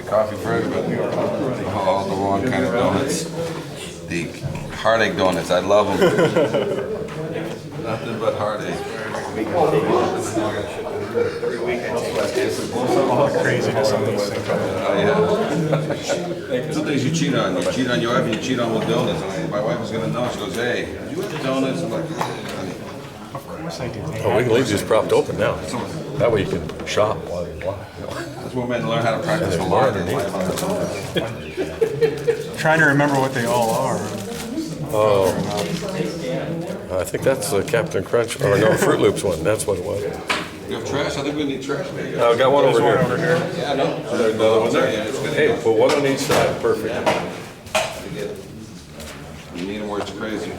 Coffee for everybody. All the wrong kind of donuts. The heartache donuts, I love them. Nothing but heartache. Craziness on these things. Oh yeah. Some things you cheat on. You cheat on your wife and you cheat on with donuts. And my wife was gonna know. She goes, "Hey, did you have the donuts?" I'm like, "Honey." Of course I did. Oh, we can leave these propped open now. That way you can shop while you want. That's where men learn how to practice for law. Trying to remember what they all are. Oh, I think that's Captain Crunch, or no, Fruit Loops one. That's what it was. You have trash? I think we need trash. Maybe. I got one over There's one here. over here. Yeah, no. There's another one there. Yeah, it's gonna Hey, put one on each side. Perfect. You need them where it's crazy.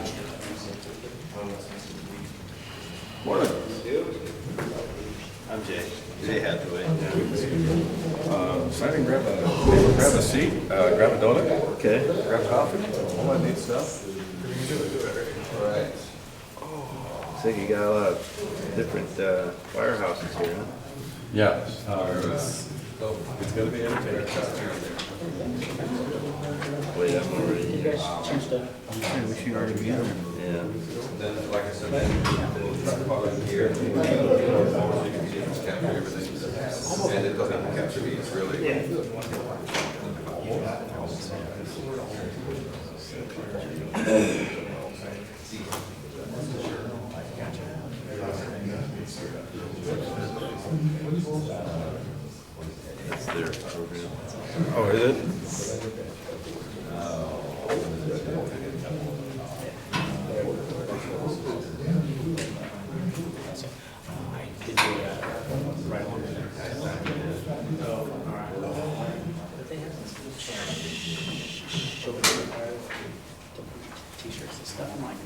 Morning. I'm Jay. Jay Hathaway. Sign and grab a seat, grab a donut, Okay. grab coffee, all that neat stuff. Right. So you got a lot of different firehouses here, huh? Yeah, it's gonna be entertaining. Wait, I'm already. We should already be in there. Yeah. Then, like I said, then we'll try to follow in here. So you can see if it's capturing everything. And it doesn't have to capture me, it's really. That's their program. Oh, is it? T-shirts and stuff. I'm like,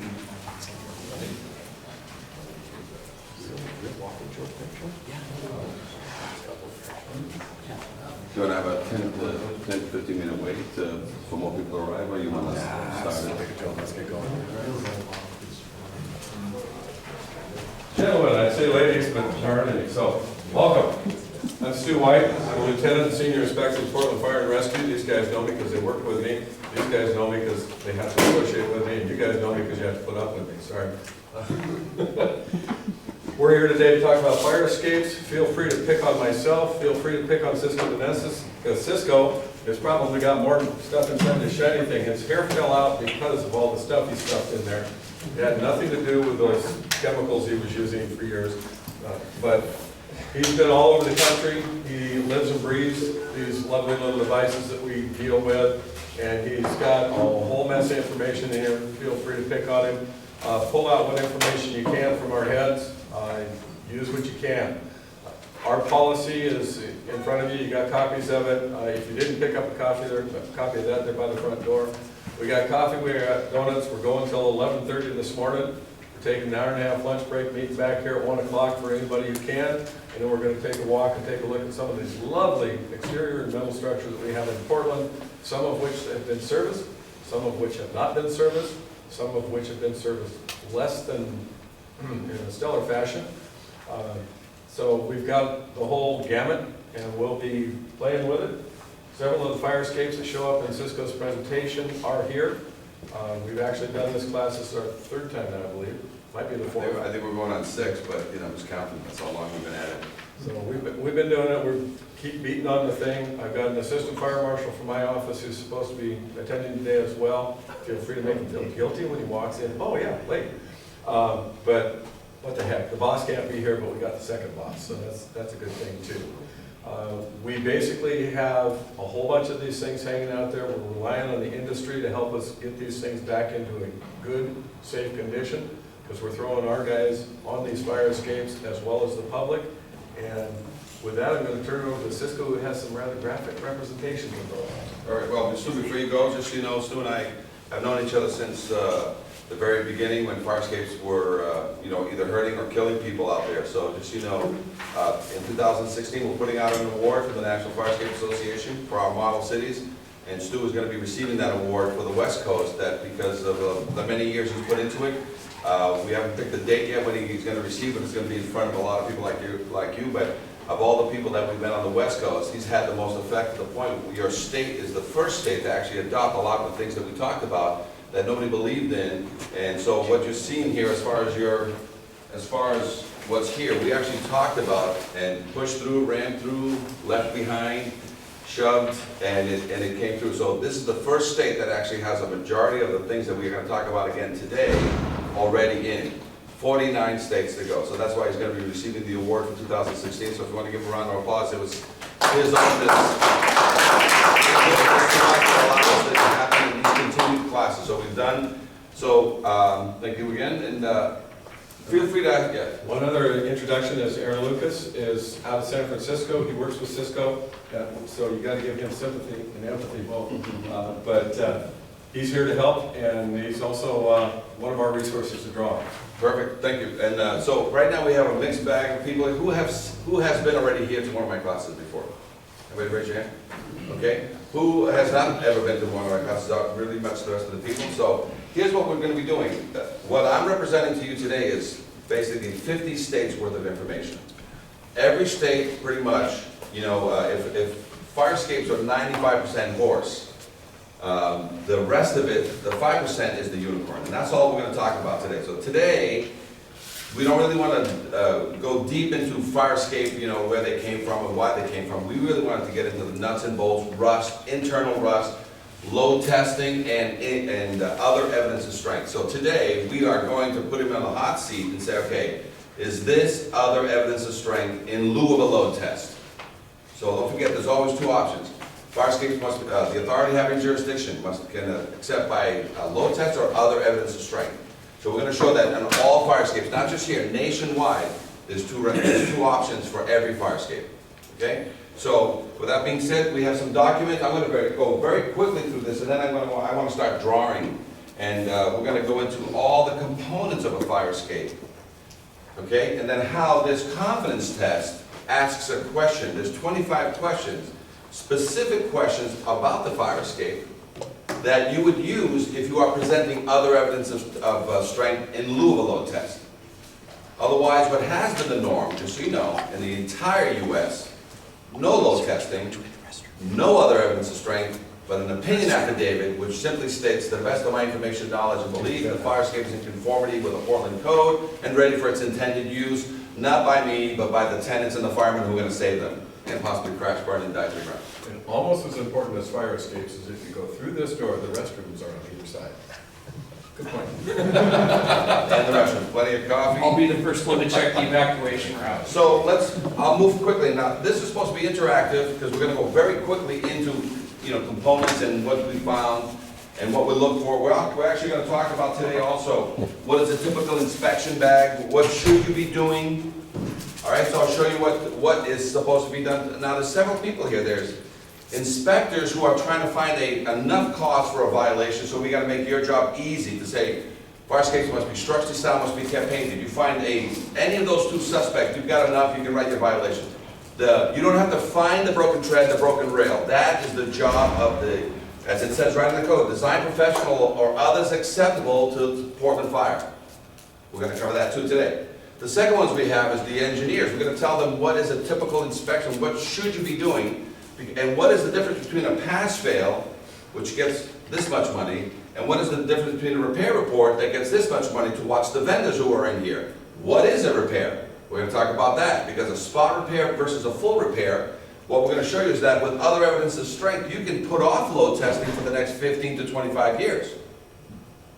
Do you want to have a 10 to 15 minute wait for more people to arrive, or you want to start it? Let's get going. Gentlemen, I'd say ladies, but there aren't any, so welcome. I'm Stu White. I'm a lieutenant and senior inspector of Portland Fire and Rescue. These guys know me because they work with me. These guys know me because they have to negotiate with me, and you guys know me because you have to put up with me. Sorry. We're here today to talk about fire escapes. Feel free to pick on myself. Feel free to pick on Cisco Genesis, because Cisco has probably got more stuff inside the shiny thing. His hair fell out because of all the stuff he stuffed in there. It had nothing to do with those chemicals he was using for years. But he's been all over the country. He lives and breathes these lovely little devices that we deal with. And he's got a whole mess of information in here. Feel free to pick on him. Pull out what information you can from our heads. Use what you can. Our policy is in front of you. You got copies of it. If you didn't pick up a copy of that, they're by the front door. We got coffee, we got donuts. We're going till 11:30 this morning. We're taking an hour-and-a-half lunch break, meeting back here at 1 o'clock for anybody who can. And then we're going to take a walk and take a look at some of these lovely exterior and metal structures that we have in Portland, some of which have been serviced, some of which have not been serviced, some of which have been serviced less than in a stellar fashion. So we've got the whole gamut, and we'll be playing with it. Several of the fire escapes that show up in Cisco's presentation are here. We've actually done this class. This is our third time now, I believe. Might be the fourth. I think we're going on 6, but you know, just counting. That's how long we've been at it. So we've been doing it. We keep beating on the thing. I've got an assistant fire marshal from my office who's supposed to be attending today as well. Feel free to make him feel guilty when he walks in. Oh yeah, late. But what the heck? The boss can't be here, but we got the second boss, so that's a good thing too. We basically have a whole bunch of these things hanging out there. We're relying on the industry to help us get these things back into a good, safe condition, because we're throwing our guys on these fire escapes as well as the public. And with that, I'm going to turn it over to Cisco, who has some rather graphic representations of those. All right, well, Stu, before you go, just so you know, Stu and I have known each other since the very beginning when fire escapes were, either hurting or killing people out there. So just so you know, in 2016, we're putting out an award for the National Fire Escape Association for our model cities. And Stu is going to be receiving that award for the West Coast, that because of the many years he's put into it, We haven't picked the date yet when he's gonna receive it. It's gonna be in front of a lot of people like you, but of all the people that we've met on the West Coast, he's had the most effect to the point where your state is the first state to actually adopt a lot of the things that we talked about that nobody believed in. And so what you're seeing here as far as what's here, we actually talked about and pushed through, ran through, left behind, shoved, and it came through. So this is the first state that actually has a majority of the things that we're going to talk about again today already in. 49 states to go. So that's why he's going to be receiving the award for 2016. So if you want to give him a round of applause, it was his office. Allowed us to happen in these continued classes. So we've done. So thank you again, and feel free to ask. Yeah. One other introduction is Aaron Lucas is out of San Francisco. He works with Cisco, so you got to give him sympathy and empathy both. But he's here to help, and he's also one of our resources to draw on. Perfect, thank you. And so right now we have a mixed bag of people. Who has been already here to one of my classes before? Everybody raise your hand. Okay. Who has not ever been to one of my classes? Really much the rest of the people. So here's what we're going to be doing. What I'm representing to you today is basically 50 states worth of information. Every state, pretty much, you know, if fire escapes are 95% horse, the rest of it, the 5% is the unicorn. And that's all we're going to talk about today. So today, we don't really want to go deep into fire escape, you know, where they came from and why they came from. We really wanted to get into the nuts and bolts, rust, internal rust, load testing, and other evidence of strength. So today, we are going to put him on the hot seat and say, okay, is this other evidence of strength in lieu of a load test? So don't forget, there's always two options. Fire escapes must, the authority having jurisdiction can accept by a load test or other evidence of strength. So we're going to show that on all fire escapes, not just here, nationwide, there's two options for every fire escape. Okay? So with that being said, we have some documents. I'm going to go very quickly through this, and then I want to start drawing, and we're going to go into all the components of a fire escape. Okay? And then how this confidence test asks a question. There's 25 questions, specific questions about the fire escape that you would use if you are presenting other evidence of strength in lieu of a load test. Otherwise, what has been the norm, just so you know, in the entire U.S., no load testing, no other evidence of strength, but an opinion affidavit which simply states, to the best of my information, knowledge, and belief, the fire escape is in conformity with the Portland Code and ready for its intended use, not by me, but by the tenants and the firemen who are going to save them, and possibly crash, burn, and die to the ground. And almost as important as fire escapes is if you go through this door, the restrooms are on either side. Good point. And the restroom, plenty of coffee. I'll be the first one to check the evacuation route. So I'll move quickly. Now, this is supposed to be interactive because we're going to go very quickly into, you know, components and what we found and what we look for. We're actually going to talk about today also what is a typical inspection bag, what should you be doing. All right, so I'll show you what is supposed to be done. Now, there's several people here. There's inspectors who are trying to find enough cause for a violation, so we got to make your job easy to say, fire escapes must be structurally sound, must be kept painted. You find any of those two suspects, you've got enough, you can write your violation. You don't have to find the broken tread, the broken rail. That is the job of the, as it says right in the code, design professional or others acceptable to Portland Fire. We're going to cover that too today. The second ones we have is the engineers. We're going to tell them what is a typical inspection, what should you be doing, and what is the difference between a pass-fail, which gets this much money, and what is the difference between a repair report that gets this much money to watch the vendors who are in here. What is a repair? We're going to talk about that, because a spot repair versus a full repair, what we're going to show you is that with other evidence of strength, you can put off load testing for the next 15 to 25 years.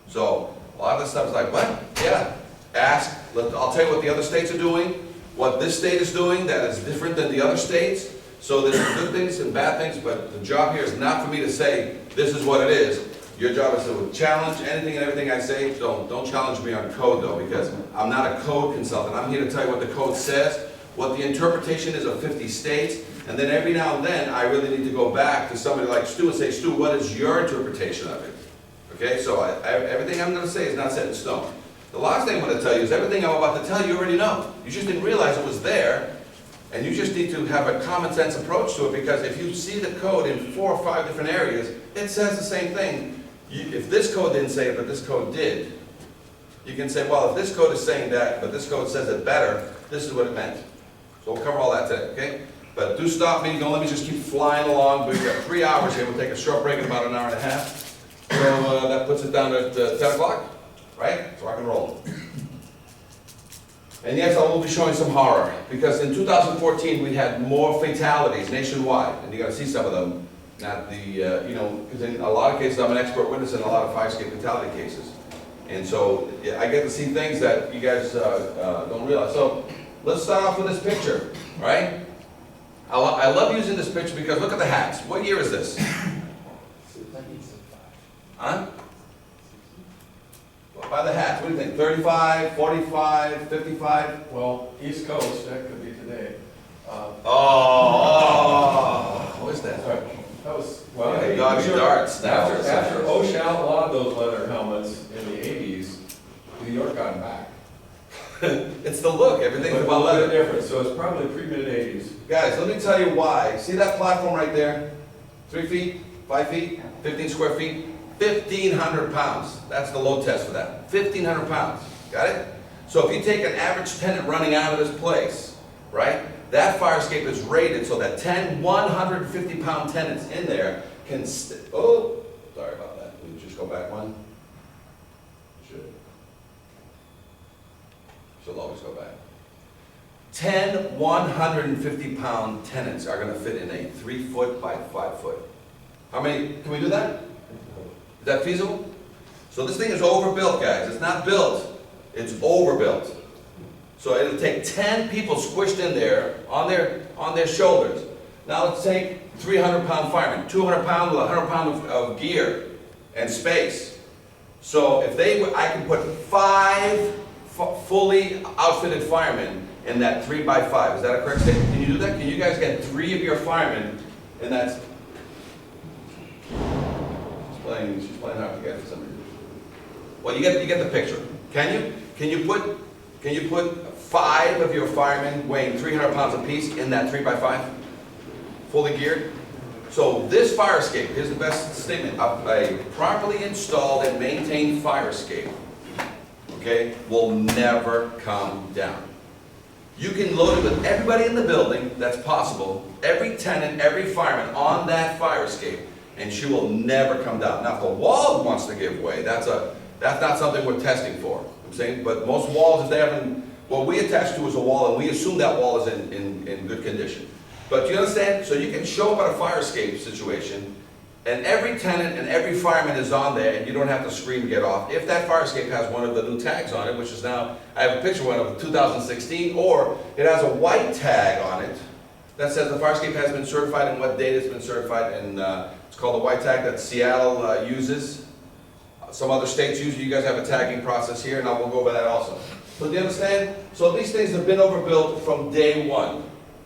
So a lot of this stuff is like, what? Yeah, ask. I'll tell you what the other states are doing, what this state is doing that is different than the other states. So there's good things and bad things, but the job here is not for me to say, this is what it is. Your job is to challenge anything and everything I say. Don't challenge me on code though, because I'm not a code consultant. I'm here to tell you what the code says, what the interpretation is of 50 states, and then every now and then I really need to go back to somebody like Stu and say, Stu, what is your interpretation of it? Okay, so everything I'm going to say is not set in stone. The last thing I'm going to tell you is everything I'm about to tell you, you already know. You just didn't realize it was there, and you just need to have a common sense approach to it, because if you see the code in 4 or 5 different areas, it says the same thing. If this code didn't say it, but this code did, you can say, well, if this code is saying that, but this code says it better, this is what it meant. So we'll cover all that today, okay? But do stop me, don't let me just keep flying along. We've got 3 hours here, we'll take a short break in about an hour and a half. So that puts it down at 10 o'clock, right? So I can roll. And yes, I will be showing some horror, because in 2014 we had more fatalities nationwide, and you're going to see some of them. Not the, you know, because in a lot of cases I'm an expert witness in a lot of fire escape fatality cases. And so yeah, I get to see things that you guys don't realize. So let's start off with this picture, all right? I love using this picture because look at the hats. What year is this? Huh? Well, by the hats, what do you think? 35, 45, 55? Well, East Coast, that could be today. What is that? Sorry, that was, well, Yeah, hey, dodgy New York- darts now. After OSHA outlawed those leather helmets in the 80s, New York got them back. It's the look, everything's But about a little leather. bit different, so it's probably pre-mid-80s. Guys, let me tell you why. See that platform right there? 3 feet, 5 feet, 15 square feet, 1,500 pounds. That's the load test for that. 1,500 pounds. Got it? So if you take an average tenant running out of this place, right? That fire escape is rated so that 10 150-pound tenants in there can oh, sorry about that. Will you just go back one? Should. She'll always go back. 10 150-pound tenants are going to fit in a 3-foot by 5-foot. How many? Can we do that? Is that feasible? So this thing is overbuilt, guys. It's not built. It's overbuilt. So it'll take 10 people squished in there on their shoulders. Now let's take 300-pound firemen, 200 pound with 100 pound of gear and space. So if I can put 5 fully outfitted firemen in that 3 by 5. Is that a correct statement? Can you do that? Can you guys get 3 of your firemen in that? She's playing hard to get for some reason. Well, you get the picture. Can you put 5 of your firemen weighing 300 pounds apiece in that 3 by 5? Fully geared? So this fire escape, here's the best statement, a properly installed and maintained fire escape, okay, will never come down. You can load it with everybody in the building, that's possible, every tenant, every fireman on that fire escape, and she will never come down. Now if the wall wants to give way, that's not something we're testing for. I'm saying, but most walls, if they haven't, what we attach to is a wall, and we assume that wall is in good condition. But do you understand? So you can show up at a fire escape situation, and every tenant and every fireman is on there, and you don't have to scream to get off. If that fire escape has one of the new tags on it, which is now, I have a picture of one of 2016, or it has a white tag on it that says the fire escape has been certified and what date it's been certified, and it's called the white tag that Seattle uses. Some other states use it. You guys have a tagging process here, and I will go over that also. So do you understand? So these things have been overbuilt from day one.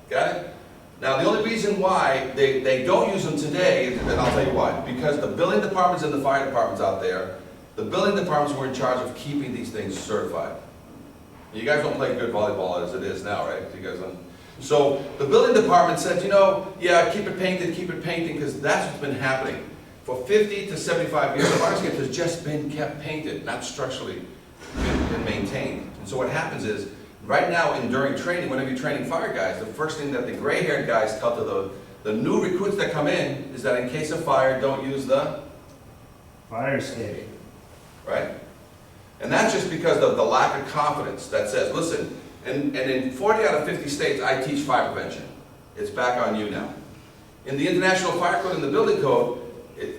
Got it? Now the only reason why they don't use them today, and I'll tell you why, because the building departments and the fire departments out there, the building departments were in charge of keeping these things certified. You guys don't play good volleyball as it is now, right? You guys don't. So the building department said, you know, yeah, keep it painted, because that's what's been happening. For 50 to 75 years, the fire escape has just been kept painted, not structurally been maintained. And so what happens is, right now, during training, whenever you're training fire guys, the first thing that the gray-haired guys tell to the new recruits that come in is that in case of fire, don't use the fire escape. Right? And that's just because of the lack of confidence that says, listen, and in 40 out of 50 states, I teach fire prevention. It's back on you now. In the International Fire Code and the Building Code,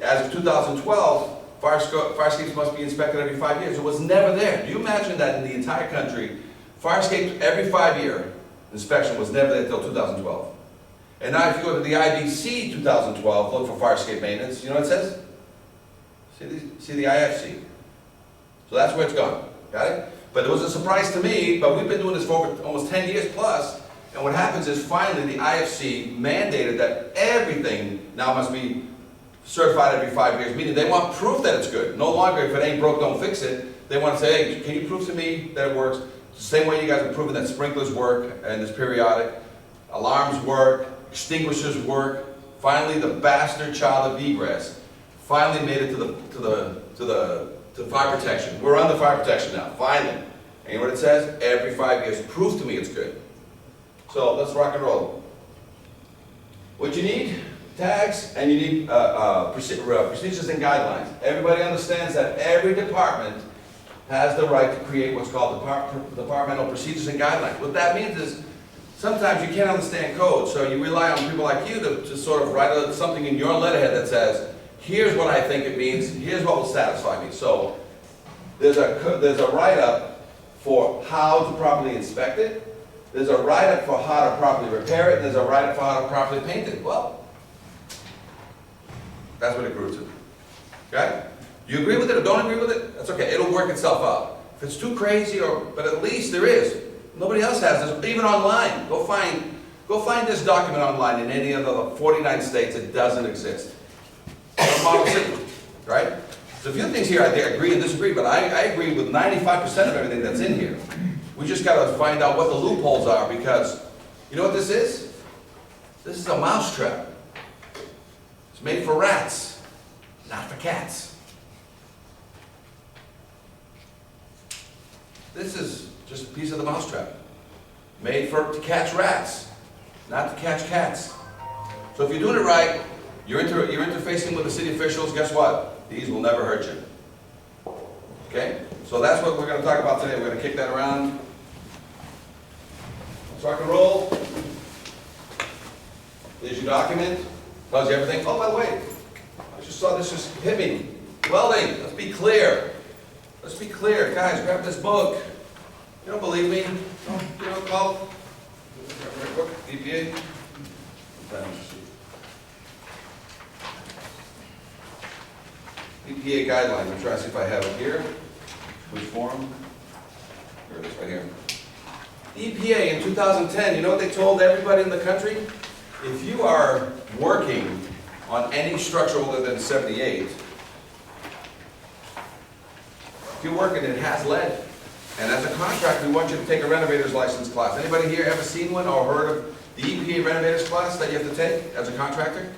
as of 2012, fire escapes must be inspected every 5 years. It was never there. Do you imagine that in the entire country, fire escapes every 5-year inspection was never there until 2012? And now if you go to the IBC 2012, look for fire escape maintenance, you know what it says? See the IFC. So that's where it's gone. Got it? But it was a surprise to me, but we've been doing this for over almost 10 years plus, and what happens is finally the IFC mandated that everything now must be certified every 5 years, meaning they want proof that it's good. No longer, if it ain't broke, don't fix it. They want to say, hey, can you prove to me that it works? The same way you guys are proving that sprinklers work and it's periodic, alarms work, extinguishers work. Finally, the bastard child of egress finally made it to the to fire protection. We're on the fire protection now, finally. And you know what it says? Every 5 years. Prove to me it's good. So let's rock and roll. What you need? Tags, and you need procedures and guidelines. Everybody understands that every department has the right to create what's called departmental procedures and guidelines. What that means is sometimes you can't understand code, so you rely on people like you to sort of write something in your letterhead that says, here's what I think it means, here's what will satisfy me. So there's a write-up for how to properly inspect it, there's a write-up for how to properly repair it, and there's a write-up for how to properly paint it. Well, that's what it grew to. Okay? You agree with it or don't agree with it? That's okay. It'll work itself out. If it's too crazy, but at least there is. Nobody else has this, even online. Go find this document online in any of the 49 states. It doesn't exist. It's a model city, right? So a few things here I agree and disagree, but I agree with 95% of everything that's in here. We just got to find out what the loopholes are, because you know what this is? This is a mousetrap. It's made for rats, not for cats. This is just a piece of the mousetrap. Made to catch rats, not to catch cats. So if you're doing it right, you're interfacing with the city officials, guess what? These will never hurt you. Okay? So that's what we're going to talk about today. We're going to kick that around. Let's rock and roll. There's your document. Tells you everything. Oh, by the way, I just saw this just hit me. Welding, let's be clear. Let's be clear. Guys, grab this book. You don't believe me? You don't call EPA. EPA guidelines. I'm trying to see if I have it here. Which form? Here it is, right here. EPA in 2010, you know what they told everybody in the country? If you are working on any structure older than 78, if you're working, it has lead. And as a contractor, we want you to take a renovator's license class. Anybody here ever seen one or heard of the EPA renovator's class that you have to take as a contractor?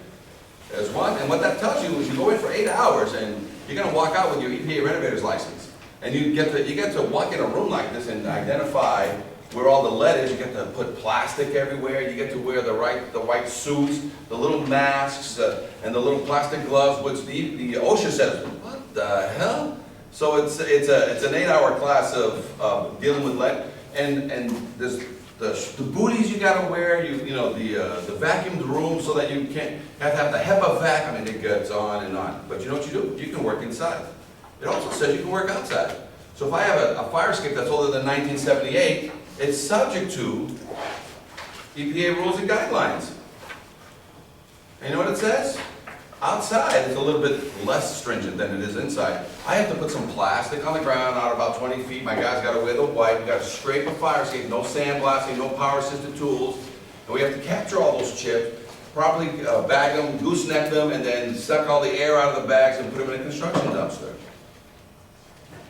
There's one, and what that tells you is you go in for 8 hours and you're going to walk out with your EPA renovator's license. And you get to walk in a room like this and identify where all the lead is. You get to put plastic everywhere. You get to wear the white suits, the little masks, and the little plastic gloves, which the OSHA says, what the hell? So it's an 8-hour class of dealing with lead, and there's the booties you got to wear. You know the vacuumed room so that you can't have the HEPA vac. I mean, it goes on and on. But you know what you do? You can work inside. It also says you can work outside. So if I have a fire escape that's older than 1978, it's subject to EPA rules and guidelines. And you know what it says? Outside, it's a little bit less stringent than it is inside. I have to put some plastic on the ground out about 20 feet. My guys got to wear the white. We got to scrape a fire escape, no sandblasting, no power-assisted tools. And we have to capture all those chips, properly bag them, gooseneck them, and then suck all the air out of the bags and put them in a construction dumpster.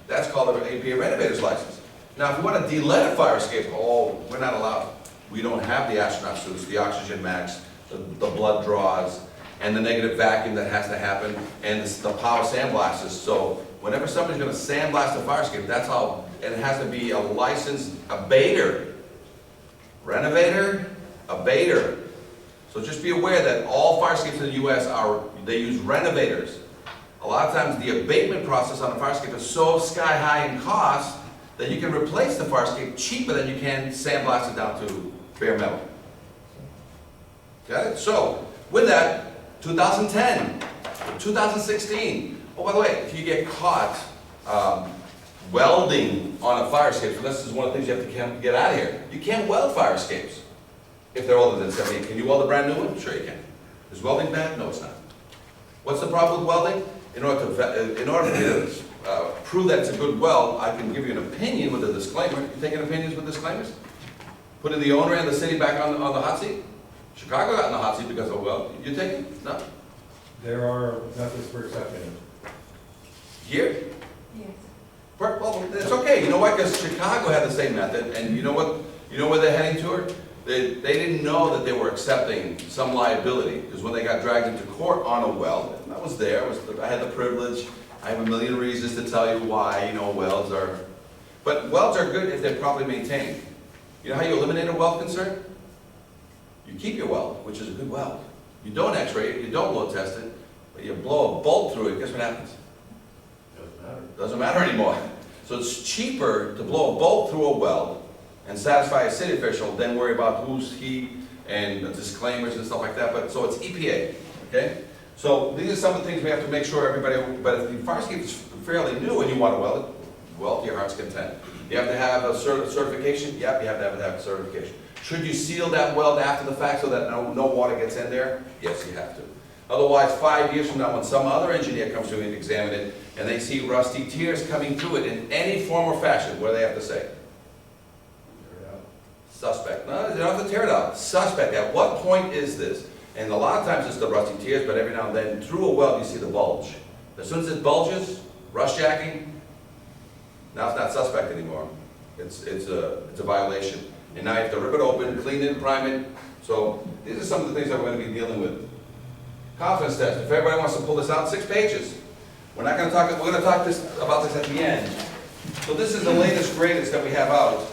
That's called an EPA renovator's license. Now, if we want to de-lead a fire escape, oh, we're not allowed. We don't have the astronaut suits, the oxygen masks, the blood draws, and the negative vacuum that has to happen, and the power sandblasters. So whenever somebody's going to sandblast a fire escape, that's how, and it has to be a licensed abater. Renovator, abater. So just be aware that all fire escapes in the U.S. they use renovators. A lot of times the abatement process on a fire escape is so sky high in cost that you can replace the fire escape cheaper than you can sandblast it down to bare metal. Got it? So, with that, 2010, 2016. Oh, by the way, if you get caught welding on a fire escape, so this is one of the things you have to get out of here. You can't weld fire escapes if they're older than 78. Can you weld a brand new one? Sure you can. Is welding bad? No, it's not. What's the problem with welding? In order to prove that it's a good weld, I can give you an opinion with a disclaimer. You taking opinions with disclaimers? Putting the owner and the city back on the hot seat? Chicago got in the hot seat because of weld. You taking? No? There are methods for accepting it. Here? Yes. Well, it's okay. You know why? Because Chicago had the same method, and you know what? You know where they're heading toward? They didn't know that they were accepting some liability, because when they got dragged into court on a weld, and I was there, I had the privilege I have a million reasons to tell you why, you know, welds are, but welds are good if they're properly maintained. You know how you eliminate a weld concern? You keep your weld, which is a good weld. You don't x-ray it, you don't load test it, but you blow a bolt through it, guess what happens? Doesn't matter anymore. So it's cheaper to blow a bolt through a weld and satisfy a city official than worry about who's heat and disclaimers and stuff like that, but so it's EPA, okay? So these are some of the things we have to make sure everybody, but if the fire escape is fairly new and you want to weld it, well, to your heart's content. You have to have a certification? Yep, you have to have a certification. Should you seal that weld after the fact so that no water gets in there? Yes, you have to. Otherwise, 5 years from now, when some other engineer comes to and examine it, and they see rusty tears coming through it in any form or fashion, what do they have to say? Suspect. No, they don't have to tear it out. Suspect. At what point is this? And a lot of times it's the rusty tears, but every now and then through a weld you see the bulge. As soon as it bulges, rust jacking, now it's not suspect anymore. It's a violation. And now you have to rip it open, clean it, prime it. So these are some of the things that we're going to be dealing with. Confidence test. If everybody wants to pull this out, 6 pages. We're not going to talk. We're going to talk about this at the end. So this is the latest, greatest that we have out.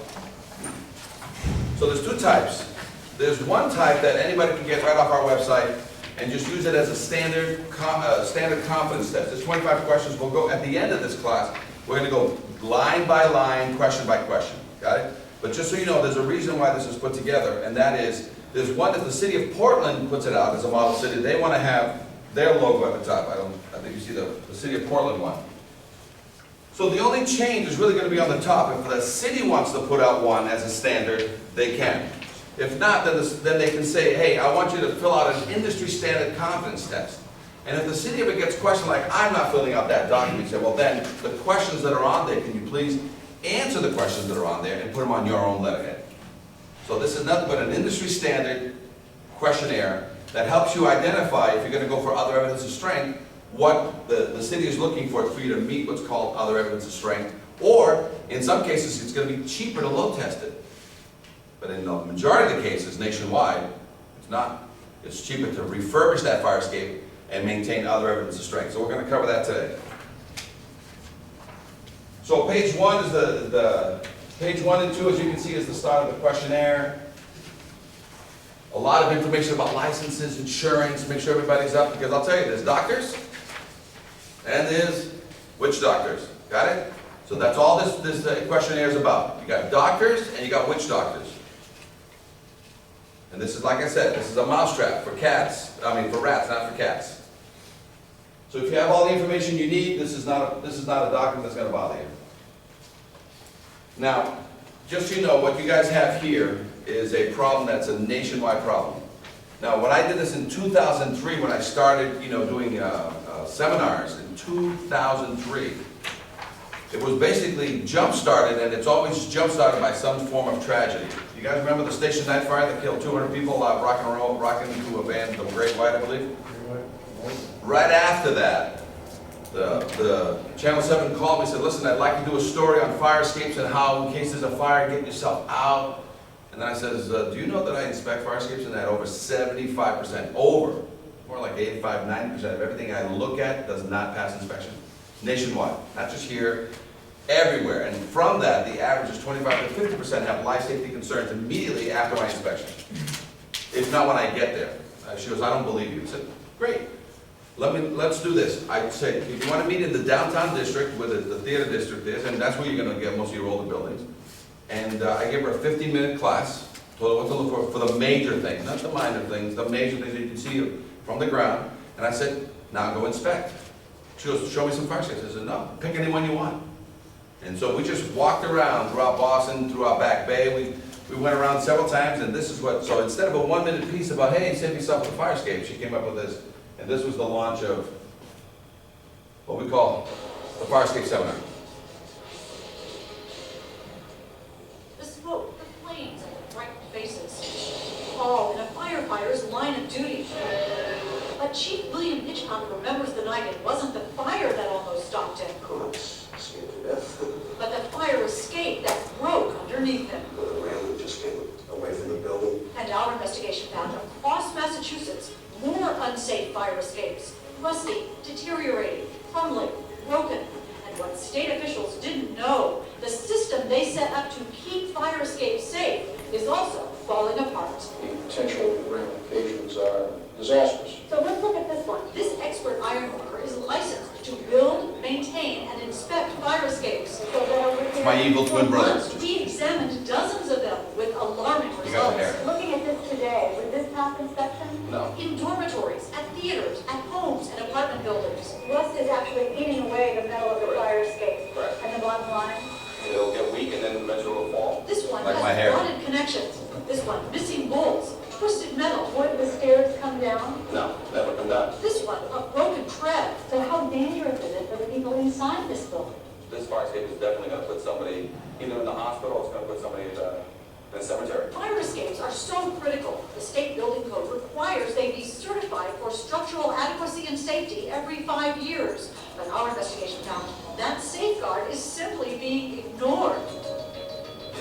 So there's 2 types. There's one type that anybody can get right off our website and just use it as a standard confidence test. There's 25 questions. We'll go at the end of this class. We're going to go line by line, question by question. Got it? But just so you know, there's a reason why this is put together, and that is, there's one that the city of Portland puts it out as a model city. They want to have their logo at the top. I think you see the city of Portland one. So the only change is really going to be on the top. If the city wants to put out one as a standard, they can. If not, then they can say, hey, I want you to fill out an industry standard confidence test. And if the city ever gets questioned like, I'm not filling out that document, you say, well then, the questions that are on there, can you please answer the questions that are on there and put them on your own letterhead. So this is nothing but an industry standard questionnaire that helps you identify, if you're going to go for other evidence of strength, what the city is looking for you to meet what's called other evidence of strength. Or, in some cases, it's going to be cheaper to load test it. But in the majority of the cases, nationwide, it's not. It's cheaper to refurbish that fire escape and maintain other evidence of strength. So we're going to cover that today. So page 1 is page 1 and 2, as you can see, is the start of the questionnaire. A lot of information about licenses, insurance, make sure everybody's up, because I'll tell you, there's doctors, and there's witch doctors. Got it? So that's all this questionnaire is about. You got doctors, and you got witch doctors. And this is, like I said, this is a mousetrap for for rats, not for cats. So if you have all the information you need, this is not a document that's going to bother you. Now, just so you know, what you guys have here is a problem that's a nationwide problem. Now, when I did this in 2003, when I started, doing seminars in 2003, it was basically jump-started, and it's always jump-started by some form of tragedy. You guys remember the Station 9 fire that killed 200 people rocking into a van, the Great White, I believe? Right after that, the Channel 7 called me and said, listen, I'd like to do a story on fire escapes and how, in case there's a fire, get yourself out. And then I says, do you know that I inspect fire escapes and that over 75%, more like 85, 90% of everything I look at does not pass inspection? Nationwide, not just here, everywhere. And from that, the average is 25 to 50% have life safety concerns immediately after my inspection. If not when I get there. She goes, I don't believe you. I said, great. Let's do this. I said, if you want to meet in the downtown district where the theater district is, and that's where you're going to get most of your older buildings. And I gave her a 15-minute class, told her what to look for the major things, not the minor things, the major things that you can see from the ground. And I said, now go inspect. She goes, show me some fire escapes. I said, no, pick any one you want. And so we just walked around throughout Boston, throughout Back Bay. We went around several times, and this is what, so instead of a 1-minute piece about, hey, save yourself a fire escape, she came up with this. And this was the launch of what we call the Fire Escape Seminar. The smoke, the flames, and the frightened faces, all in a firefighter's line of duty. But Chief William Hitchcock remembers the night it wasn't the fire that almost stopped him, but the fire escape that broke underneath him. The ram just came away from the building. And our investigation found across Massachusetts more unsafe fire escapes, rusty, deteriorating, crumbling, broken. And what state officials didn't know, the system they set up to keep fire escapes safe is also falling apart. The potential ramifications are disastrous. So let's look at this one. This expert ironworker is licensed to build, maintain, and inspect fire escapes. So that over here, My evil twin for brother. months, we examined dozens of them with alarming You got the results. hair. Looking at this today, would this pass inspection? No. In dormitories, at theaters, at homes, and apartment buildings. Rust is actually eating away the metal of the fire escape. Correct. And the bottom line, It'll get weak and then eventually it'll fall. This one Like my hair. has rotted connections. This one, missing bolts, twisted metal. would the stairs come down? No, never come down. This one, a broken tread. So how dangerous is it for the people inside this building? This fire escape is definitely going to put somebody either in the hospital or it's going to put somebody in a cemetery. Fire escapes are so critical. The state building code requires they be certified for structural adequacy and safety every 5 years. But our investigation found that safeguard is simply being ignored.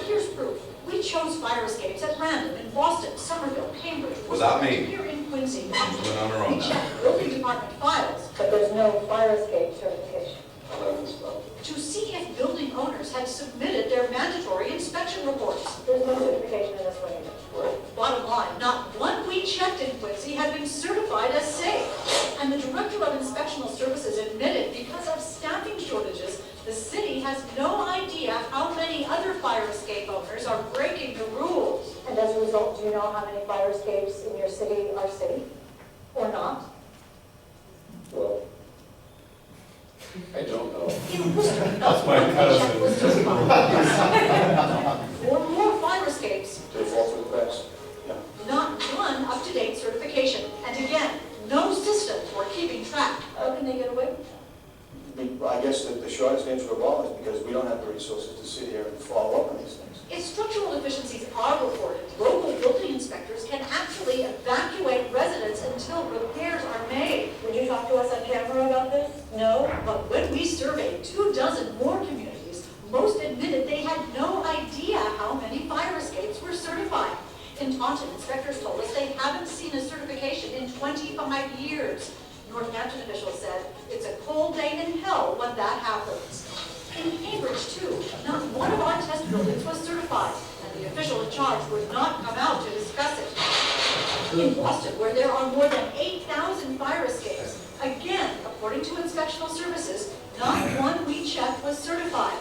Here's proof. We chose fire escapes at random in Boston, Somerville, Cambridge, Without me. here in Quincy. She's went on her own We now. checked building department files But there's no fire escape certification. to see if building owners had submitted their mandatory inspection reports. There's no certification in this one either. Bottom line, not one we checked in Quincy had been certified as safe. And the Director of Inspectional Services admitted because of staffing shortages, the city has no idea how many other fire escape owners are breaking the rules. And as a result, do you know how many fire escapes in your city are safe or not? Well, I don't know. In Worcester, That's my one cousin. check was certified. Or more fire escapes, Did it fall through the cracks? Yeah. not one up-to-date certification. And again, no system for keeping track. How can they get away? I guess the shortest answer of all is because we don't have the resources to sit here and follow up on these things. If structural deficiencies are reported, local building inspectors can actually evacuate residents until repairs are made. Would you talk to us on camera about this? No? But when we surveyed 24 more communities, most admitted they had no idea how many fire escapes were certified. In Taunton, inspectors told us they haven't seen a certification in 25 years. Northampton officials said it's a cold day in hell when that happens. In Cambridge, too, not one of our test buildings was certified, and the official in charge would not come out to discuss it. In Boston, where there are more than 8,000 fire escapes, again, according to inspectional services, not one we checked was certified.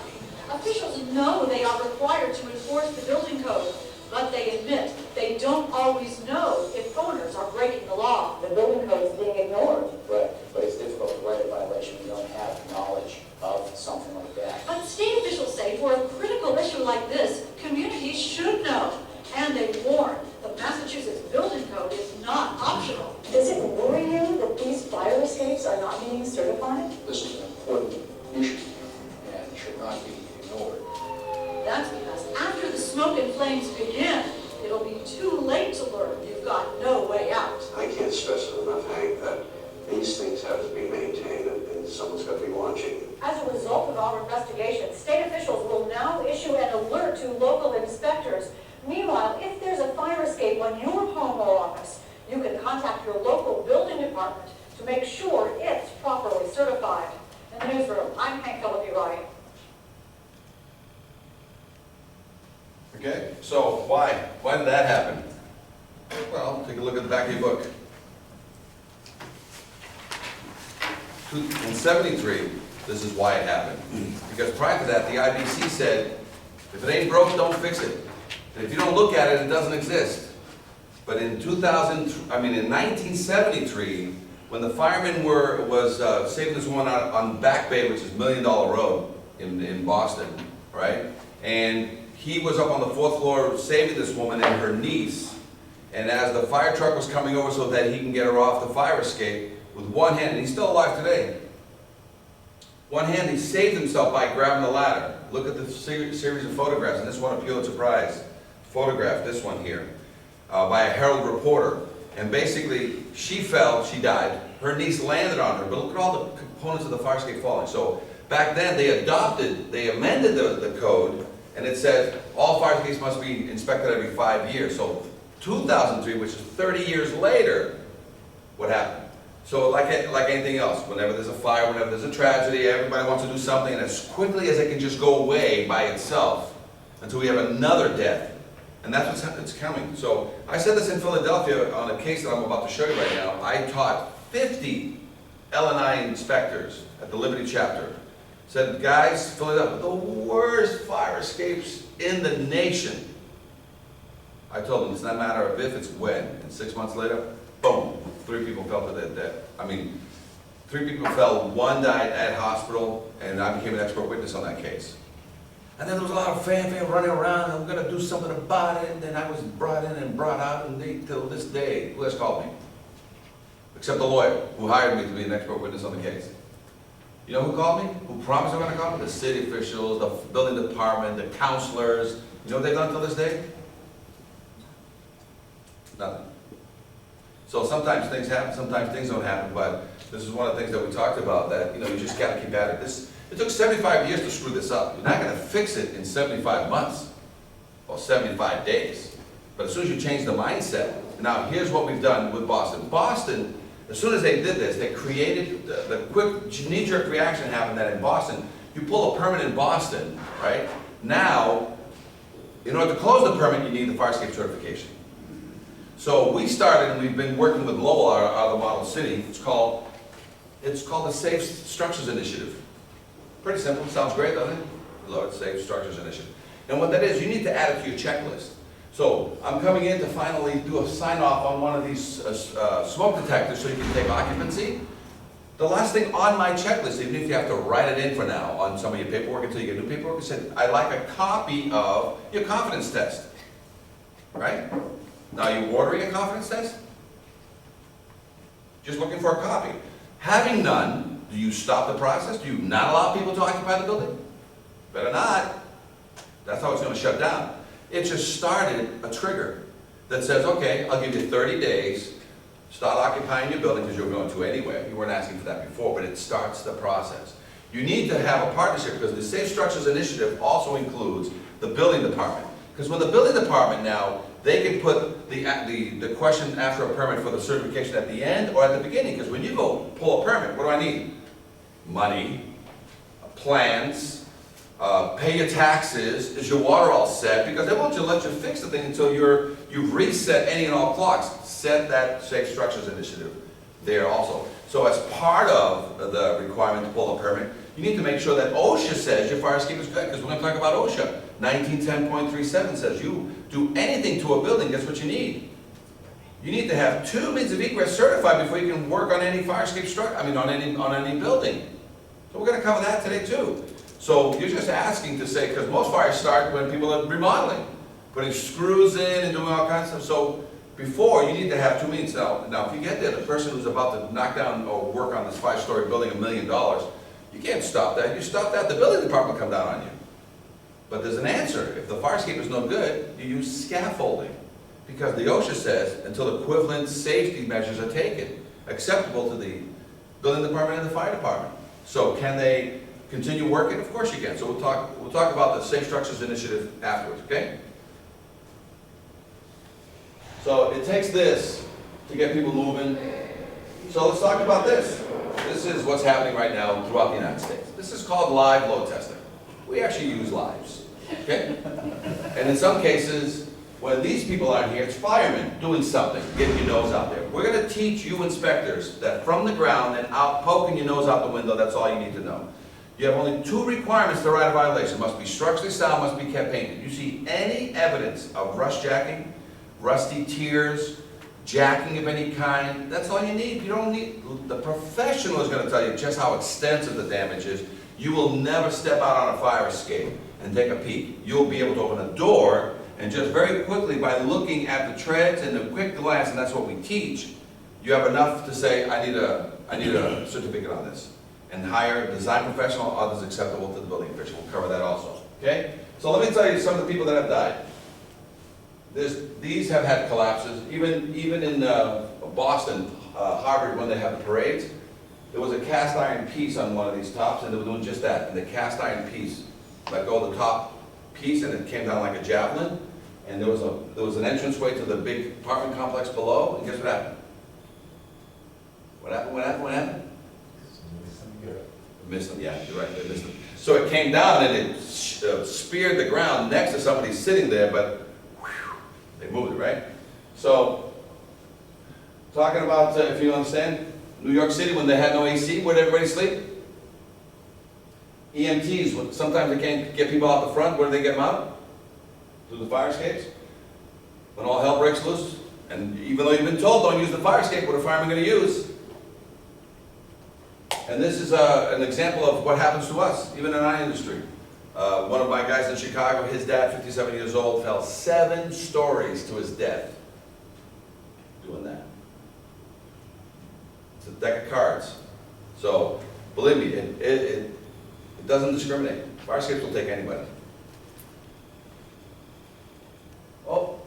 Officials know they are required to enforce the building code, but they admit they don't always know if owners are breaking the law. The building code is being ignored. Right, but it's difficult to write a violation when you don't have knowledge of something like that. But state officials say for a critical issue like this, communities should know. And they warn the Massachusetts building code is not optional. Does it worry you that these fire escapes are not being certified? This is an important issue. And should not be ignored. That's because after the smoke and flames begin, it'll be too late to learn you've got no way out. I can't stress it enough, Hank, that these things have to be maintained and someone's got to be watching. As a result of our investigation, state officials will now issue an alert to local inspectors. Meanwhile, if there's a fire escape on your home or office, you can contact your local building department to make sure it's properly certified. In the newsroom, I'm Hank Philippi Wright. Okay, so why? Why did that happen? Well, take a look at the back of your book. In '73, this is why it happened. Because prior to that, the IBC said, if it ain't broke, don't fix it. And if you don't look at it, it doesn't exist. But in 1973, when the firemen was saving this woman out on Back Bay, which is $1 Million Road in Boston, right? And he was up on the 4th floor saving this woman and her niece. And as the fire truck was coming over so that he can get her off the fire escape, with one hand, and he's still alive today. One hand, he saved himself by grabbing the ladder. Look at the series of photographs, and this one, a Pulitzer Prize photograph, this one here, by a Herald reporter. And basically, she fell, she died. Her niece landed on her, but look at all the components of the fire escape falling. So back then, they amended the code, and it said all fire escapes must be inspected every 5 years. So 2003, which is 30 years later, what happened? So like anything else, whenever there's a fire, whenever there's a tragedy, everybody wants to do something, and as quickly as it can just go away by itself until we have another death. And that's it's coming. So I said this in Philadelphia on a case that I'm about to show you right now. I taught 50 L&I inspectors at the Liberty chapter. Said, guys, Philadelphia, the worst fire escapes in the nation. I told them it's not a matter of if, it's when. And 6 months later, boom, 3 people fell to their death. I mean, 3 people fell, 1 died at hospital, and I became an expert witness on that case. And then there was a lot of fanfare running around, and I'm gonna do something about it, and then I was brought in and brought out, and till this day, who has called me? Except the lawyer who hired me to be an expert witness on the case. You know who called me? Who promised they were gonna call me? The city officials, the building department, the counselors. You know what they've done till this day? Nothing. So sometimes things happen, sometimes things don't happen, but this is one of the things that we talked about, that you just gotta keep at it. It took 75 years to screw this up. You're not gonna fix it in 75 months or 75 days. But as soon as you change the mindset, now here's what we've done with Boston. Boston, as soon as they did this, they created, the quick knee-jerk reaction happened that in Boston, you pull a permit in Boston, right? Now, in order to close the permit, you need the fire escape certification. So we started, and we've been working with Lowell, our other model city. It's called the Safe Structures Initiative. Pretty simple, sounds great, doesn't it? Love it, Safe Structures Initiative. And what that is, you need to add it to your checklist. So I'm coming in to finally do a sign off on one of these smoke detectors so you can take occupancy. The last thing on my checklist, even if you have to write it in for now on some of your paperwork until you get new paperwork, is said, I'd like a copy of your confidence test. Right? Now, are you ordering a confidence test? Just looking for a copy. Having none, do you stop the process? Do you not allow people to occupy the building? Better not. That's how it's going to shut down. It just started a trigger that says, okay, I'll give you 30 days, start occupying your building, because you're going to anyway. You weren't asking for that before, but it starts the process. You need to have a partnership, because the Safe Structures Initiative also includes the building department. Because with the building department now, they can put the question after a permit for the certification at the end or at the beginning. Because when you go pull a permit, what do I need? Money, plans, pay your taxes, is your water all set? Because they won't let you fix the thing until you've reset any and all clocks. Set that Safe Structures Initiative there also. So as part of the requirement to pull a permit, you need to make sure that OSHA says your fire escape is good, because we're going to talk about OSHA. 1910.37 says you do anything to a building, guess what you need? You need to have 2 means of egress certified before you can work on any fire escape structure, on any building. So we're going to cover that today too. So you're just asking to say, because most fires start when people are remodeling, putting screws in and doing all kinds of stuff. So before, you need to have 2 means. Now if you get there, the person who's about to knock down or work on this 5-story building $1 million, you can't stop that. You stop that, the building department will come down on you. But there's an answer. If the fire escape is no good, you use scaffolding. Because the OSHA says, until equivalent safety measures are taken, acceptable to the building department and the fire department. So can they continue working? Of course you can. So we'll talk about the Safe Structures Initiative afterwards, okay? So it takes this to get people moving. So let's talk about this. This is what's happening right now throughout the United States. This is called live load testing. We actually use lives, okay? And in some cases, when these people aren't here, it's firemen doing something, getting your nose out there. We're going to teach you inspectors that from the ground and out poking your nose out the window, that's all you need to know. You have only 2 requirements to write a violation. Must be structurally sound, must be kept painted. You see any evidence of rust jacking, rusty tiers, jacking of any kind, that's all you need. You don't need, the professional is going to tell you just how extensive the damage is. You will never step out on a fire escape and take a peek. You'll be able to open a door and just very quickly, by looking at the treads and the quick glance, and that's what we teach, you have enough to say, I need a certificate on this. And hire a design professional, others acceptable to the building official. We'll cover that also, okay? So let me tell you some of the people that have died. These have had collapses. Even in Boston, Harvard, when they have the parades, there was a cast iron piece on one of these tops, and they were doing just that. And the cast iron piece let go of the top piece, and it came down like a javelin. And there was an entranceway to the big apartment complex below, and guess what happened? What happened, what happened, what happened? Missed them, yeah, you're right, they missed them. So it came down and it speared the ground next to somebody sitting there, but whew, they moved it, right? So, talking about, if you understand, New York City, when they had no AC, where'd everybody sleep? EMTs, sometimes they can't get people out the front, where do they get them out? Through the fire escapes. When all hell breaks loose, and even though you've been told don't use the fire escape, what are firemen going to use? And this is an example of what happens to us, even in our industry. One of my guys in Chicago, his dad, 57 years old, fell 7 stories to his death doing that. It's a deck of cards. So, believe me, it doesn't discriminate. Fire escapes will take anybody. Oh,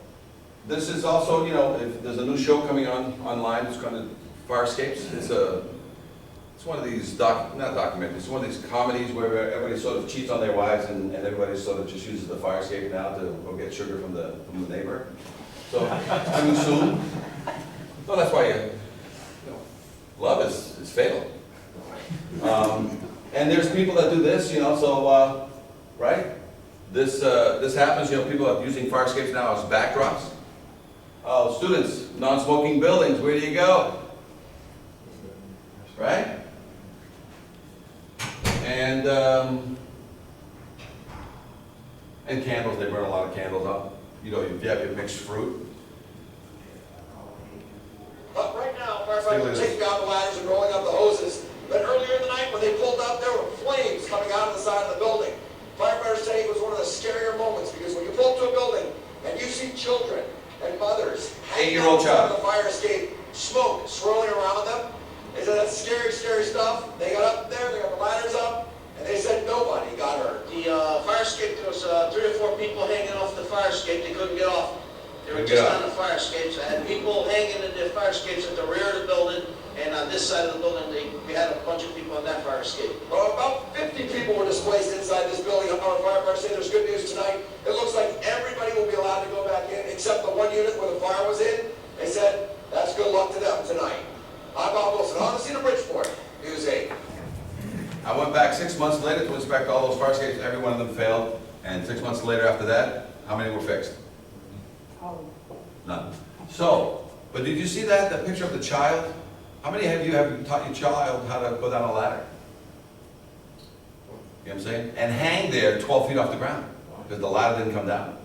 this is also, you know, if there's a new show coming on online. It's called Fire Escapes. It's one of these not documentaries. It's one of these comedies where everybody sort of cheats on their wives and everybody sort of just uses the fire escape now to go get sugar from the neighbor. So coming soon. No, that's why you know, love is fatal. And there's people that do this, you know. So right. This happens, you know, people are using fire escapes now as backdrops. Oh, students, non-smoking buildings, where do you go? Right? And candles, they burn a lot of candles up. You know, if you have your mixed fruit. But right now, firefighters are taking out the ladders and rolling up the hoses. But earlier in the night, when they pulled up, there were flames coming out of the side of the building. Firefighters say it was one of the scarier moments because when you pull up to a building and you see children and mothers hanging out outside of the fire escape, smoke swirling around them, they said that's scary, scary stuff. They got up there, they got the ladders up, and they said nobody got hurt. The fire escape, there was 3 or 4 people hanging off the fire escape. They couldn't get off. They were just on the fire escapes. I had people hanging in their fire escapes at the rear of the building, and on this side of the building, we had a bunch of people on that fire escape. Well, about 50 people were displaced inside this building. Our firefighters say there's good news tonight. It looks like everybody will be allowed to go back in, except the one unit where the fire was in. They said that's good luck to them tonight. I'm Bob Wilson, on the scene of Bridgeport, News 8. I went back 6 months later to inspect all those fire escapes. Every one of them failed. And 6 months later after that, how many were fixed? None. So, but did you see that, the picture of the child? How many of you have taught your child how to go down a ladder? You know what I'm saying? And hang there 12 feet off the ground because the ladder didn't come down.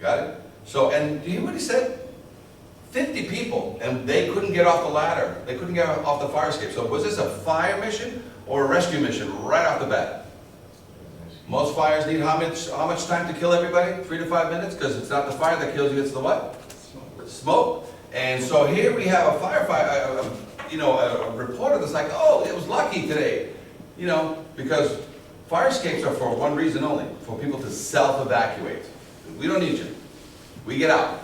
Got it? So, and do you hear what he said? 50 people, and they couldn't get off the ladder. They couldn't get off the fire escape. So was this a fire mission or a rescue mission right off the bat? Most fires need how much time to kill everybody? 3 to 5 minutes? Because it's not the fire that kills you, it's the what? Smoke. And so here we have a firefighter, a reporter that's like, oh, it was lucky today. You know, because fire escapes are for one reason only, for people to self-evacuate. We don't need you. We get out.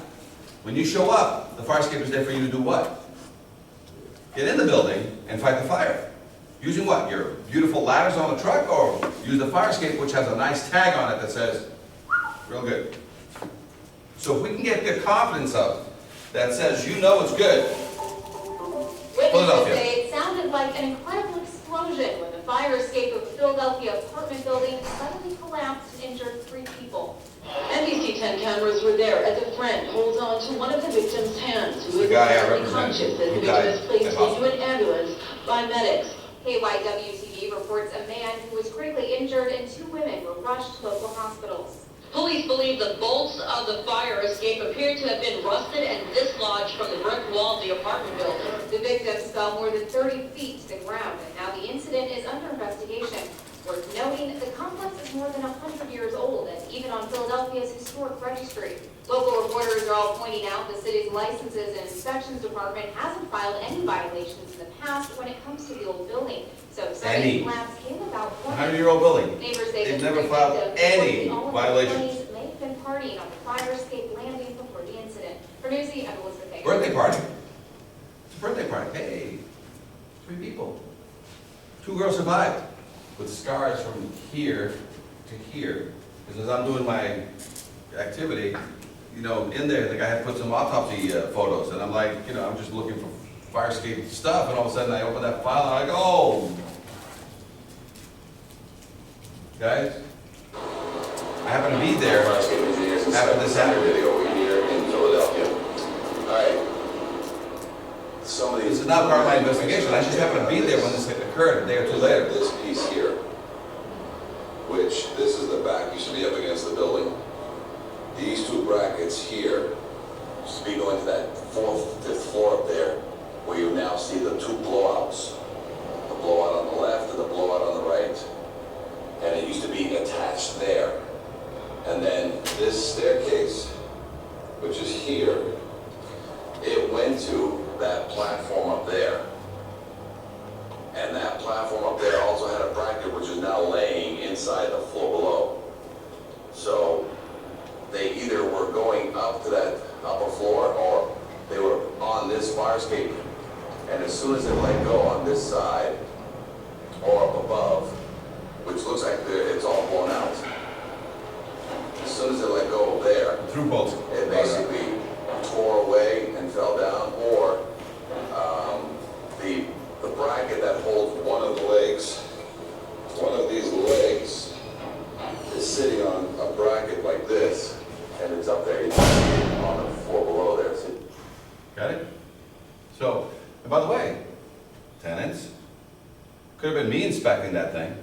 When you show up, the fire escape is there for you to do what? Get in the building and fight the fire. Using what? Your beautiful ladders on the truck, or use the fire escape, which has a nice tag on it that says, real good. So if we can get the confidence up that says, you know it's good. Witnesses say it sounded like an incredible explosion when the fire escape of the Philadelphia apartment building suddenly collapsed and injured 3 people. NBC 10 cameras were there as a friend holds on to one of the victim's hands, who is apparently conscious as the victim is placed into an ambulance by medics. KYWTV reports a man who was critically injured and 2 women were rushed to local hospitals. Police believe the bolts of the fire escape appear to have been rusted and dislodged from the brick wall of the apartment building. The victims fell more than 30 feet to the ground, and now the incident is under investigation. Worth noting, the complex is more than 100 years old and even on Philadelphia's historic registry. Local reporters are all pointing out the city's licenses and inspections department hasn't filed any violations in the past when it comes to the old building. So sudden collapse came about 100-year-old building. Neighbors say They've the never filed any violations. May have been partying on the fire escape landing before the incident. For News 8, I'm Elizabeth Baker. Birthday party. It's a birthday party. Hey, 3 people. 2 girls survived with scars from here to here. Because as I'm doing my activity, you know, in there, the guy had put some autopsy photos, and I'm like, you know, I'm just looking for fire escape stuff, and all of a sudden I open that file and I go, oh. Guys, I happen to be there Fire escape engineers and after this happened. over here in Philadelphia. All right. Some of these. This is not part of my investigation, I just happened to be there when this occurred, a day or two later. This piece here, which this is the back, used to be up against the building. These two brackets here, used to be going to that fifth floor up there, where you now see the two blowouts. The blowout on the left and the blowout on the right. And it used to be attached there. And then this staircase, which is here, it went to that platform up there. And that platform up there also had a bracket which is now laying inside the floor below. So they either were going up to that upper floor or they were on this fire escape. And as soon as they let go on this side or up above, which looks like it's all blown out. As soon as they let go there, Through both. it basically tore away and fell down, or the bracket that holds one of the legs, one of these legs is sitting on a bracket like this, and it's up there, you can see it on the floor below there. See? Got it? So, and by the way, tenants, could have been me inspecting that thing,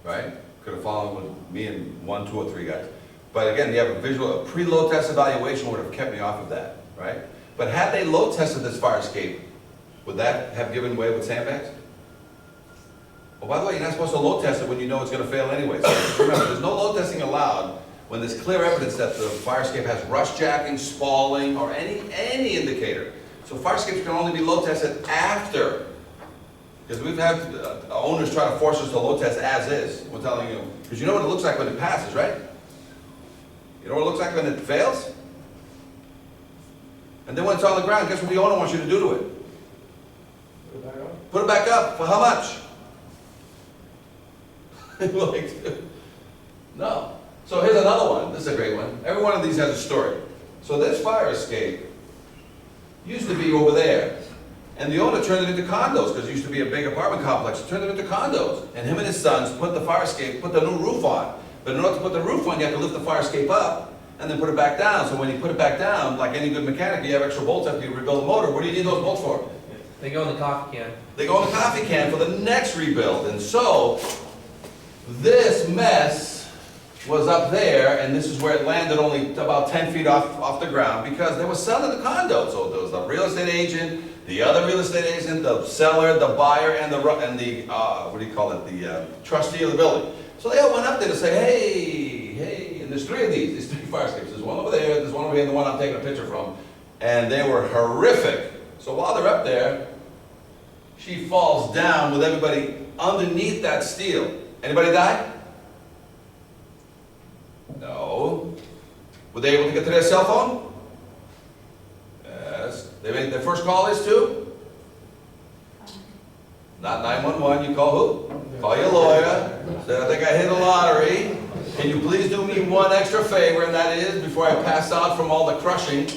right? Could have fallen with me and 1, 2, or 3 guys. But again, you have a visual, a pre-load test evaluation would have kept me off of that, right? But had they load tested this fire escape, would that have given way with sandbags? Oh, by the way, you're not supposed to load test it when you know it's gonna fail anyway. So remember, there's no load testing allowed when there's clear evidence that the fire escape has rust jacking, spalling, or any indicator. So fire escapes can only be load tested after. Because we've had owners try to force us to load test as is. We're telling you, because you know what it looks like when it passes, right? You know what it looks like when it fails? And then when it's on the ground, guess what the owner wants you to do to it? Put it back up. For how much? Like, no. So here's another one. This is a great one. Every one of these has a story. So this fire escape used to be over there. And the owner turned it into condos, because it used to be a big apartment complex. He turned it into condos. And him and his sons put the fire escape, put the new roof on. But in order to put the roof on, you have to lift the fire escape up and then put it back down. So when you put it back down, like any good mechanic, you have extra bolts after you rebuild the motor. What do you need those bolts for? They go in the coffee can. They go in the coffee can for the next rebuild. And so this mess was up there, and this is where it landed only about 10 feet off the ground, because they were selling the condo. So there was the real estate agent, the other real estate agent, the seller, the buyer, and the what do you call it, the trustee of the building. So they all went up there to say, hey, and there's 3 of these 3 fire escapes. There's one over there, there's one over here, and the one I'm taking a picture from. And they were horrific. So while they're up there, she falls down with everybody underneath that steel. Anybody die? No. Were they able to get to their cell phone? Yes. They made their first call is to? Not 911, you call who? Call your lawyer. Say, I think I hit a lottery. Can you please do me one extra favor, and that is, before I pass out from all the crushing,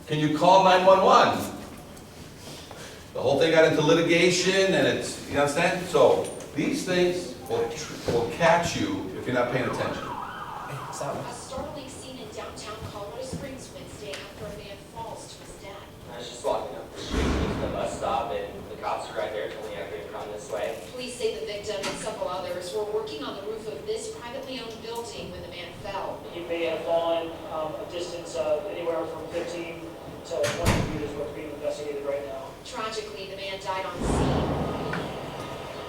can you call 911? The whole thing got into litigation, and it's, you understand? So these things will catch you if you're not paying attention. A startling scene in downtown Colorado Springs Wednesday after a man falls to his death. I was just walking up the street to the bus stop, and the cops were right there, told me I could come this way. Police say the victim and several others were working on the roof of this privately owned building when the man fell. He may have fallen a distance of anywhere from 15 to 20 feet is what's being investigated right now. Tragically, the man died on scene.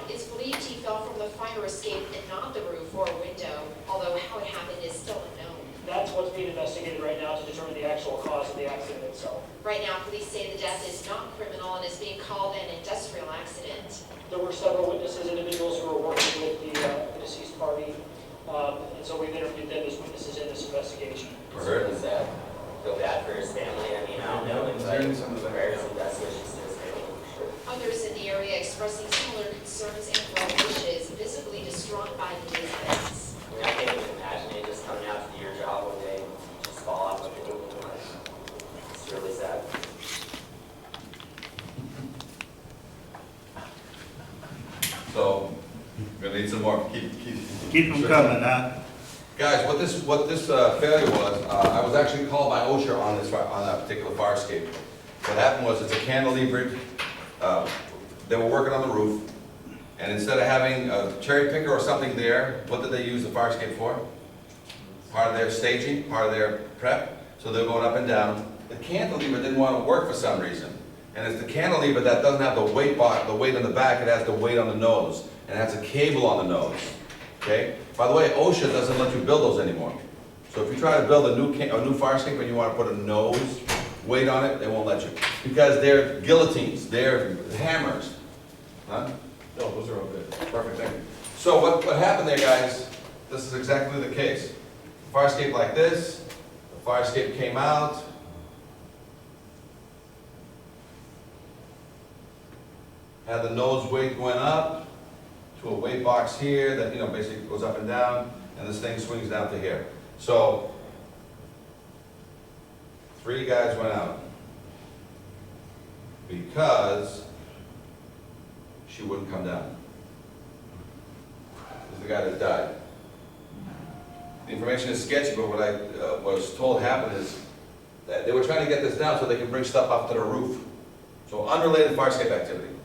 It's believed he fell from the fire escape and not the roof or a window, although how it happened is still unknown. That's what's being investigated right now to determine the actual cause of the accident itself. Right now, police say the death is not criminal and is being called an industrial accident. There were several witnesses, individuals who were working with the deceased party, and so we've interviewed them as witnesses in this investigation. It's really sad. Feel bad for his family. I mean, I don't know him, but prayers and best wishes to his family, for sure. Others in the area expressing similar concerns and well wishes, visibly distraught by today's events. I mean, I can't even imagine it just coming out to do your job one day and just fall off of the building. It's really sad. We need some more. Keep them coming, huh? Guys, what this failure was, I was actually called by OSHA on that particular fire escape. What happened was, it's a cantilevered, they were working on the roof, and instead of having a cherry picker or something there, what did they use the fire escape for? Part of their staging, part of their prep, so they're going up and down. The cantilever didn't want to work for some reason, and it's the cantilever that doesn't have the weight on the back, it has the weight on the nose, and it has a cable on the nose, okay? By the way, OSHA doesn't let you build those anymore. So if you try to build a new fire escape and you want to put a nose weight on it, they won't let you. Because they're guillotines, they're hammers. Huh? No, those are all good. Perfect, thank you. So what happened there, guys, this is exactly the case. Fire escape like this, the fire escape came out. Had the nose weight going up to a weight box here that, you know, basically goes up and down, and this thing swings down to here. So, 3 guys went out because she wouldn't come down. This is the guy that died. The information is sketchy, but what I was told happened is that they were trying to get this down so they could bring stuff up to the roof. So unrelated fire escape activity.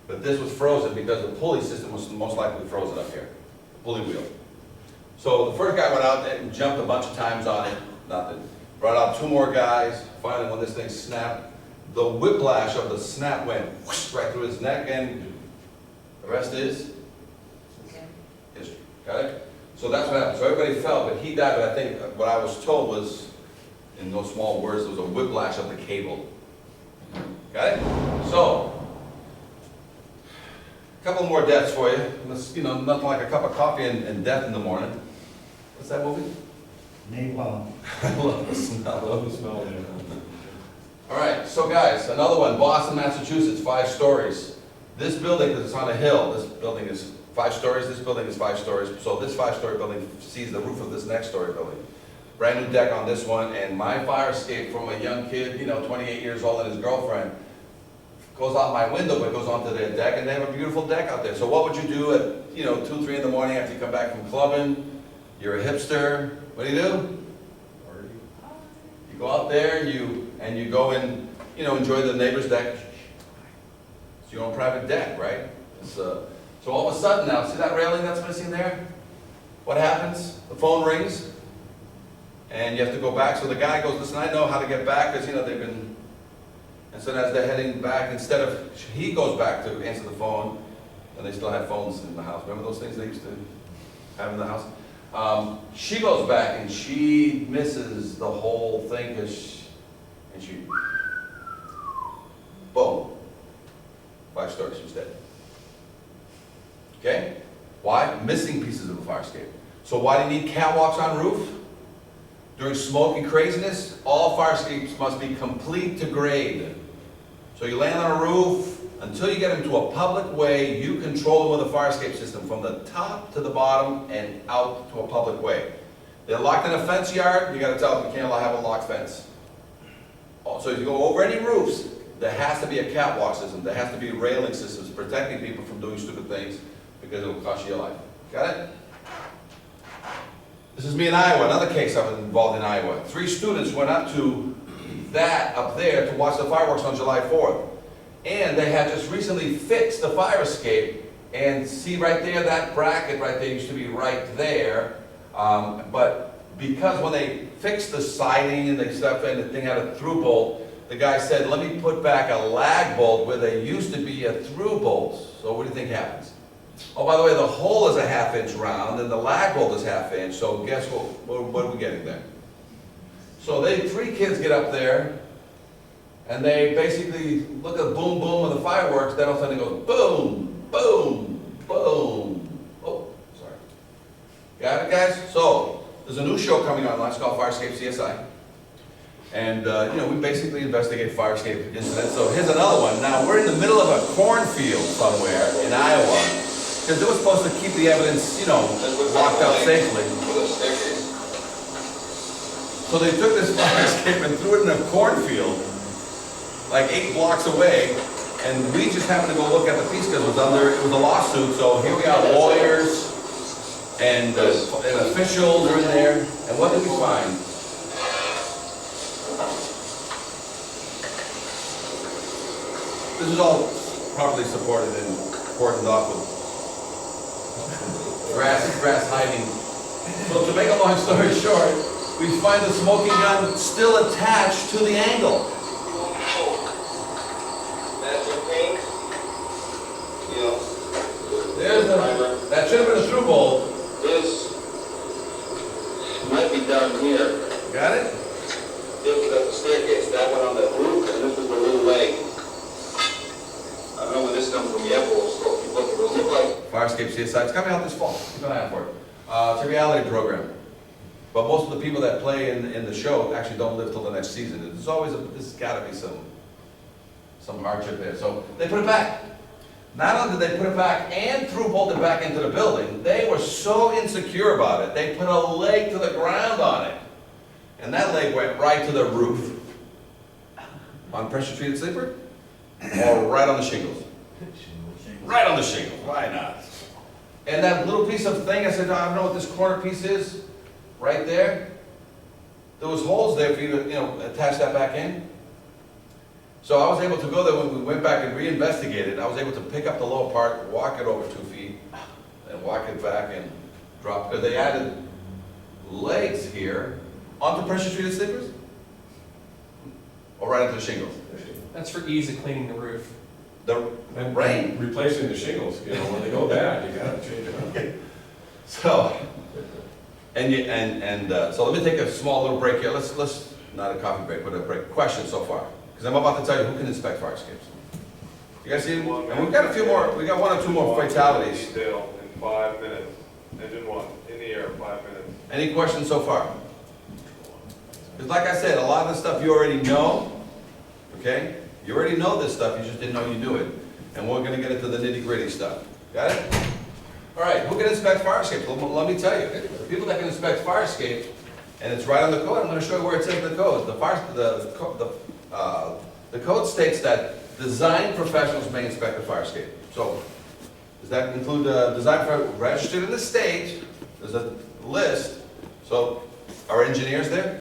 But this was frozen because the pulley system was most likely frozen up here, the pulley wheel. So the first guy went out and jumped a bunch of times on it, nothing. Brought out 2 more guys. Finally, when this thing snapped, the whiplash of the snap went whoosh, right through his neck, and the rest is history. Got it? So that's what happened. So everybody fell, but he died. But I think what I was told was, in those small words, there was a whiplash of the cable. Got it? So, a couple more deaths for you. You know, nothing like a cup of coffee and death in the morning. What's that movie? Napalm. I love the smell. I love the smell of it. All right, so guys, another one, Boston, Massachusetts, 5 stories. This building, because it's on a hill, this building is 5 stories, this building is 5 stories. So this 5-story building sees the roof of this next story building. Brand new deck on this one, and my fire escape from a young kid, you know, 28 years old, and his girlfriend, goes out my window, but goes onto their deck, and they have a beautiful deck out there. So what would you do at, you know, 2, 3 in the morning after you come back from clubbing? You're a hipster. What do? You go out there and you go and, you know, enjoy the neighbor's deck. It's your own private deck, right? So all of a sudden now, see that railing that's missing there? What happens? The phone rings, and you have to go back. So the guy goes, listen, I know how to get back, because, you know, they've been. And so as they're heading back, instead of, he goes back to answer the phone, and they still have phones in the house. Remember those things they used to have in the house? She goes back and she misses the whole thing, and she, boom, 5 stories, she's dead. Okay? Why? Missing pieces of a fire escape. So why do you need catwalks on roof? During smoke and craziness, all fire escapes must be complete to grade. So you land on a roof, until you get them to a public way, you control them with a fire escape system from the top to the bottom and out to a public way. They're locked in a fence yard, you gotta tell them you can't have a locked fence. So if you go over any roofs, there has to be a catwalk system, there has to be railing systems protecting people from doing stupid things, because it will cost you your life. Got it? This is me in Iowa, another case I was involved in Iowa. 3 students went up to that up there to watch the fireworks on July 4th. And they had just recently fixed the fire escape, and see right there, that bracket right there used to be right there. But because when they fixed the siding and the stuff, and the thing had a through bolt, the guy said, let me put back a lag bolt where there used to be a through bolt. So what do you think happens? Oh, by the way, the hole is a 1/2 inch round, and the lag bolt is 1/2 inch, so guess what are we getting there? So 3 kids get up there, and they basically look at the boom boom of the fireworks, then all of a sudden it goes boom, boom, boom. Oh, sorry. Got it, guys? So, there's a new show coming on, it's called Fire Escape CSI. And, you know, we basically investigate fire escape incidents. So here's another one. Now, we're in the middle of a cornfield somewhere in Iowa, because they were supposed to keep the evidence, you know, locked up safely. So they took this fire escape and threw it in a cornfield, like 8 blocks away, And we just happened to go look at the piece because it was a lawsuit, so here we are, lawyers and officials are in there. And what did we find? This is all properly supported and cordoned off with grass hiding. So to make a long story short, we find the smoking gun still attached to the angle. There's that should have been a through bolt. This might be down here. Got it? This was at the staircase, that one on the roof, and this was the little leg. I don't know where this comes from yet, but we'll keep looking. It'll look like Firescape CSI, it's coming out this fall. Keep an eye out for it. It's a reality program. But most of the people that play in the show actually don't live till the next season. There's always there's gotta be some hardship there. So they put it back. Not only did they put it back and through bolted back into the building, they were so insecure about it, they put a leg to the ground on it. And that leg went right to the roof. On pressure treated sleeper? Or right on the shingles? Right on the shingles, why not? And that little piece of thing, I said, I don't know what this corner piece is, right there. There was holes there for you to, attach that back in. So I was able to go there when we went back and reinvestigated. I was able to pick up the lower part, walk it over 2 feet, and walk it back and drop, because they added legs here onto pressure treated sleepers? Or right into the shingles? That's for ease of cleaning the roof. The rain. Replacing the shingles, when they go bad, you gotta change it up. So, so let me take a small little break here. Let's not a coffee break, but a break. Questions so far? Because I'm about to tell you who can inspect fire escapes. You guys see? And we've got a few more. We got 1 or 2 more fatalities. Detail in 5 minutes. Engine 1 in the air, 5 minutes. Any questions so far? Because like I said, a lot of the stuff you already know. Okay? You already know this stuff. You just didn't know you knew it. And we're going to get into the nitty-gritty stuff. Got it? All right. Who can inspect fire escapes? Let me tell you. The people that can inspect fire escapes, and it's right on the code. I'm going to show you where it says in the code. The code states that design professionals may inspect a fire escape. So, does that include design professionals registered in the state? There's a list. So, are engineers there?